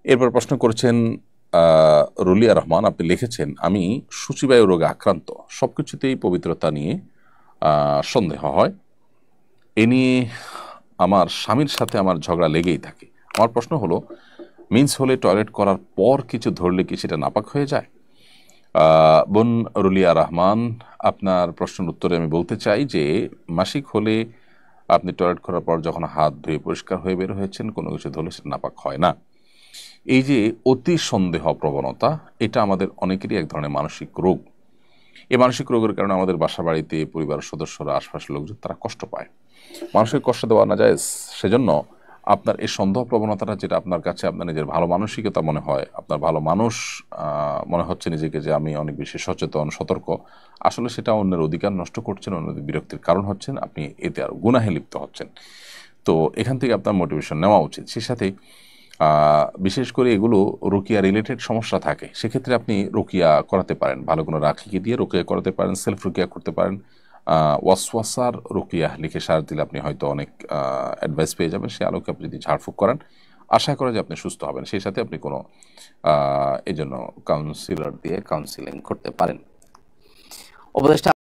এরপর প্রশ্ন করেছেন রুলিয়া রহমান, আপনি লিখেছেন, আমি সূচিবায়ু রোগে আক্রান্ত, সবকিছুতেই পবিত্রতা নিয়ে সন্দেহ হয়। এ নিয়ে আমার স্বামীর সাথে আমার ঝগড়া লেগেই থাকে। আমার প্রশ্ন হলো, মিন্স হলে টয়লেট করার পর কিছু ধরলে কি সেটা নাপাক হয়ে যায়? বোন রুলিয়া রহমান, আপনার প্রশ্নের উত্তরে আমি বলতে চাই যে মাসিক হলে আপনি টয়লেট করার পর যখন হাত ধুয়ে পরিষ্কার হয়ে বের হয়েছেন, কোনো কিছু ধরলে সেটা নাপাক হয় না। এই যে অতি সন্দেহ প্রবণতা, এটা আমাদের অনেকেরই এক ধরনের মানসিক রোগ। এই মানসিক রোগের কারণে আমাদের বাসা বাড়িতে পরিবারের সদস্যরা, আশপাশের লোকজন তারা কষ্ট পায়। মানুষকে কষ্ট দেওয়া না যায়, সেজন্য আপনার এই সন্দেহ প্রবণতাটা, যেটা আপনার কাছে আপনার নিজের ভালো মানসিকতা মনে হয়, আপনার ভালো মানুষ মনে হচ্ছে নিজেকে যে আমি অনেক বেশি সচেতন সতর্ক, আসলে সেটা অন্যের অধিকার নষ্ট করছেন, অন্যদের বিরক্তির কারণ হচ্ছেন, আপনি এতে আরো গুনাহে লিপ্ত হচ্ছেন। তো এখান থেকে আপনার মোটিভেশন নেওয়া উচিত। সে সাথে বিশেষ করে এগুলো রুকিয়া রিলেটেড সমস্যা থাকে, সেক্ষেত্রে আপনি রুকিয়া করাতে পারেন, ভালো কোনো রাখিকে দিয়ে রুকিয়া করাতে পারেন, সেলফ রুকিয়া করতে পারেন। ওয়াসওয়াসার রুকিয়া লিখে সার দিলে আপনি হয়তো অনেক অ্যাডভাইস পেয়ে যাবেন। সে আলোকে আপনি যদি ঝাড়ফুঁক করেন, আশা করা যে আপনি সুস্থ হবেন। সেই সাথে আপনি কোনো এই জন্য কাউন্সিলর দিয়ে কাউন্সিলিং করতে পারেন। উপদেষ্টা